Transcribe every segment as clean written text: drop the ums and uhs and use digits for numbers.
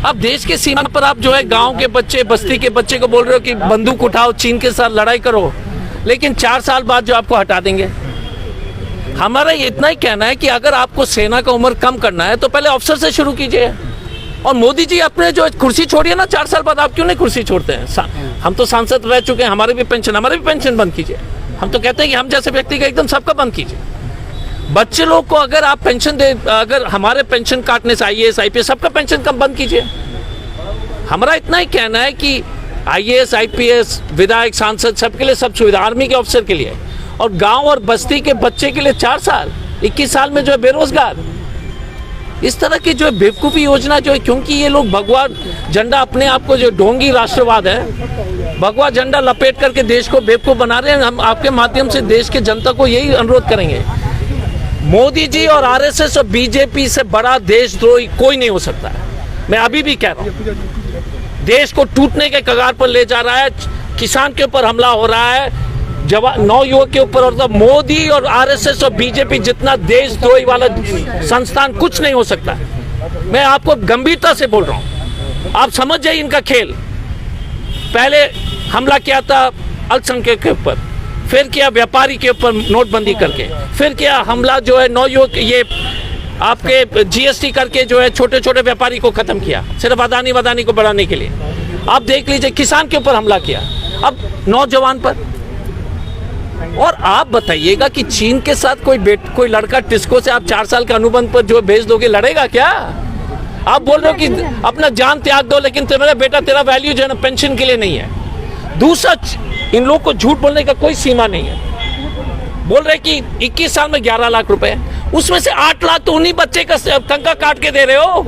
अब देश के सीमा पर आप जो है गांव के बच्चे, बस्ती के बच्चे को बोल रहे हो कि बंदूक उठाओ, चीन के साथ लड़ाई करो, लेकिन 4 साल बाद जो आपको हटा देंगे। हमारा इतना ही कहना है कि अगर आपको सेना का उम्र कम करना है तो पहले ऑफिसर से शुरू कीजिए। और मोदी जी अपने जो कुर्सी छोड़िए ना, 4 साल बाद आप क्यों नहीं कुर्सी छोड़ते हैं? हम तो सांसद रह चुके हैं, हमारे भी पेंशन बंद कीजिए। हम तो कहते हैं कि हम जैसे व्यक्ति का एकदम सबका बंद कीजिए। बच्चे लोग को अगर आप पेंशन दे, अगर हमारे पेंशन काटने से IAS IPS सबका पेंशन कम बंद कीजिए। हमारा इतना ही कहना है कि IAS IPS विधायक सांसद सबके लिए सब सुविधा, आर्मी के ऑफिसर के लिए, और गांव और बस्ती के बच्चे के लिए 4 साल, 21 साल में जो है बेरोजगार। इस तरह की जो है बेवकूफ़ी योजना जो है, क्योंकि ये लोग भगवा झंडा, अपने आप को जो ढोंगी राष्ट्रवाद है, भगवा झंडा लपेट करके देश को बेवकूफ़ बना रहे हैं। हम आपके माध्यम से देश के जनता को यही अनुरोध करेंगे, मोदी जी और RSS और BJP से बड़ा देशद्रोही कोई नहीं हो सकता है। मैं अभी भी कह रहा हूँ, देश को टूटने के कगार पर ले जा रहा है। किसान के ऊपर हमला हो रहा है, नवयुवक के ऊपर, और मोदी और RSS और BJP जितना देशद्रोही वाला संस्थान कुछ नहीं हो सकता। मैं आपको गंभीरता से बोल रहा हूँ, आप समझ जाइए इनका खेल। पहले हमला किया था अल्पसंख्यक के ऊपर, फिर किया व्यापारी के ऊपर नोटबंदी करके, फिर किया हमला जो है नवयुवक, ये आपके GST करके जो है छोटे छोटे व्यापारी को खत्म किया, सिर्फ अदानी को बढ़ाने के लिए। आप देख लीजिए किसान के ऊपर हमला किया, अब नौजवान पर। और आप बताइएगा कि चीन के साथ कोई लड़का टिस्को से आप 4 साल के अनुबंध पर जो भेज दोगे, लड़ेगा क्या? आप बोल रहे हो कि अपना जान त्याग दो, लेकिन तुम्हारा बेटा, तेरा वैल्यू जो है ना पेंशन के लिए नहीं है। दूसरा, इन लोग को झूठ बोलने का कोई सीमा नहीं है। बोल रहे कि 21 साल में 11 लाख रुपए, उसमें से 8 लाख तो उन्हीं बच्चे का तनख्वाह काट के दे रहे हो।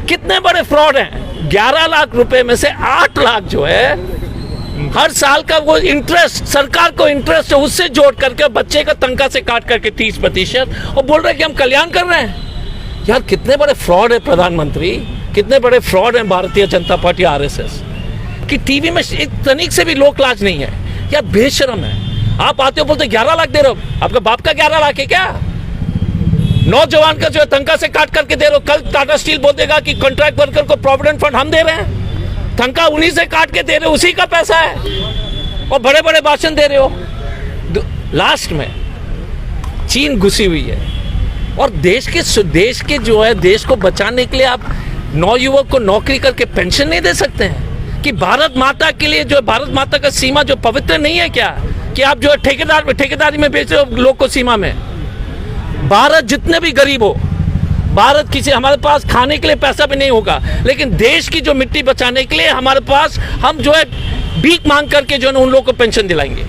कितने बड़े फ्रॉड हैं। 11 लाख रुपए में से 8 लाख जो है हर साल का वो इंटरेस्ट, सरकार को इंटरेस्ट है, उससे जोड़ करके बच्चे का तनख्वाह से काट करके 30%, और बोल रहे हैं कि हम कल्याण कर रहे हैं। यार कितने बड़े फ्रॉड है प्रधानमंत्री, कितने बड़े फ्रॉड है भारतीय जनता पार्टी RSS, कि टीवी में एक तनिक से भी लोक लाज नहीं है। यार बेशरम है। आप आते हो बोलते 11 लाख दे रहे हो, आपका बाप का 11 लाख है क्या? नौजवान का जो है तनख्वाह से काट करके दे रहे हो। कल टाटा स्टील बोल देगा कि कॉन्ट्रैक्ट वर्कर को प्रोविडेंट फंड हम दे रहे हैं, तनख्वाह उन्हीं से काट के दे रहे हो, उसी का पैसा है, और बड़े बड़े भाषण दे रहे हो। लास्ट में चीन घुसी हुई है, और देश के जो है, देश को बचाने के लिए आप नौयुवक को नौकरी करके पेंशन नहीं दे सकते हैं? कि भारत माता के लिए जो भारत माता का सीमा जो पवित्र नहीं है क्या, कि आप जो है ठेकेदारी में बेच रहे हो लोग को सीमा में? भारत जितने भी गरीब हो, भारत किसी, हमारे पास खाने के लिए पैसा भी नहीं होगा, लेकिन देश की जो मिट्टी बचाने के लिए हमारे पास, हम जो है भीख मांग करके जो है उन लोगों को पेंशन दिलाएंगे।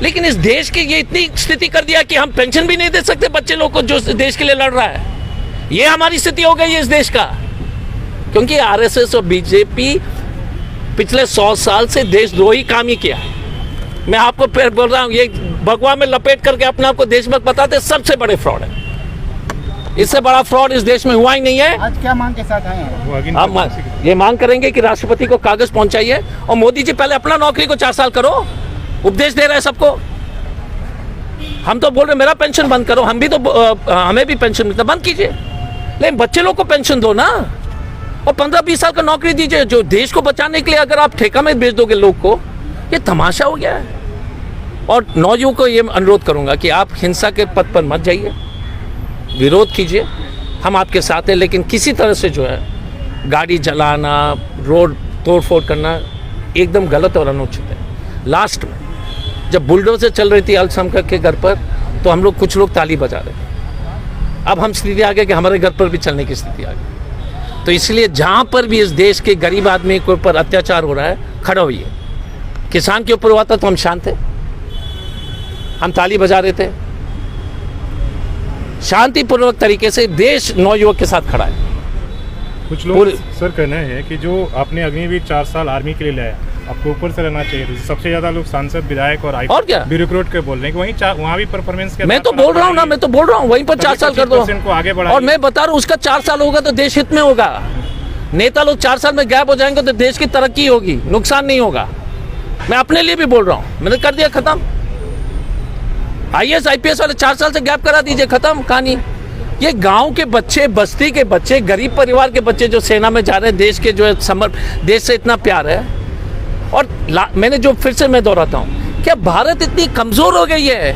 लेकिन इस देश की ये इतनी स्थिति कर दिया कि हम पेंशन भी नहीं दे सकते बच्चे लोग को जो देश के लिए लड़ रहा है। ये हमारी स्थिति हो गई है इस देश का, क्योंकि RSS और BJP पिछले 100 साल से देशद्रोही काम ही किया है। मैं आपको फिर बोल रहा हूँ, ये भगवा में लपेट करके अपने आप को देशभक्त बताते, सबसे बड़े फ्रॉड है। इससे बड़ा फ्रॉड इस देश में हुआ ही नहीं है। आज क्या मांग के साथ आए हैं? हम ये मांग करेंगे कि राष्ट्रपति को कागज पहुंचाइए, और मोदी जी पहले अपना नौकरी को 4 साल करो। उपदेश दे रहे हैं सबको। हम तो बोल रहे मेरा पेंशन बंद करो, हम भी तो हमें भी पेंशन मिलता, बंद कीजिए, लेकिन बच्चे लोग को पेंशन दो ना, और 15-20 साल का नौकरी दीजिए। जो देश को बचाने के लिए अगर आप ठेका में बेच दोगे लोग को, ये तमाशा हो गया है। और नौयुवकों को ये अनुरोध करूंगा कि आप हिंसा के पथ पर मत जाइए, विरोध कीजिए, हम आपके साथ हैं, लेकिन किसी तरह से जो है गाड़ी जलाना, रोड तोड़फोड़ करना एकदम गलत और अनुचित है। लास्ट में जब बुलडोजर चल रही थी अल्पसंख्यक के घर पर, तो हम लोग, कुछ लोग ताली बजा रहे थे। अब हम स्थिति आ गई कि हमारे घर पर भी चलने की स्थिति आ गई। तो इसलिए जहाँ पर भी इस देश के गरीब आदमी के ऊपर अत्याचार हो रहा है, खड़ा होइए। किसान के ऊपर हुआ था तो हम शांत थे, हम ताली बजा रहे थे, शांतिपूर्वक तरीके से देश नौयुवक के साथ खड़ा है। कुछ लोग सर कहना है कि जो आपने अग्निवीर 4 साल आर्मी के लिए लाया, आपको ऊपर से रहना चाहिए। सबसे ज्यादा लोग सांसद, विधायक और ब्यूरोक्रेट के बोल रहे हैं कि वहीं भी परफॉर्मेंस के। मैं तो बोल रहा हूँ ना, मैं तो बोल रहा हूँ वहीं पर 4 साल कर दो को आगे बढ़ा। और मैं बता रहा हूँ उसका 4 साल होगा तो देश हित में होगा। नेता लोग 4 साल में गैप हो जाएंगे तो देश की तरक्की होगी, नुकसान नहीं होगा। मैं अपने लिए भी बोल रहा हूँ, मैंने कर दिया खत्म। IAS IPS वाले 4 साल से गैप करा दीजिए, खत्म कहानी। ये गांव के बच्चे, बस्ती के बच्चे, गरीब परिवार के बच्चे जो सेना में जा रहे हैं, देश के जो है देश से इतना प्यार है। और मैंने जो फिर से मैं दोहराता हूँ, क्या भारत इतनी कमज़ोर हो गई है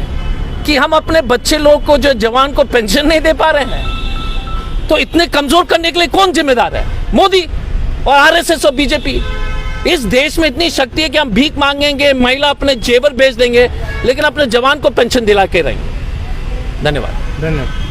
कि हम अपने बच्चे लोग को, जो जवान को पेंशन नहीं दे पा रहे हैं? तो इतने कमज़ोर करने के लिए कौन जिम्मेदार है? मोदी और आरएसएस और बीजेपी। इस देश में इतनी शक्ति है कि हम भीख मांगेंगे, महिला अपने जेवर बेच देंगे, लेकिन अपने जवान को पेंशन दिला के रहेंगे। धन्यवाद। धन्यवाद।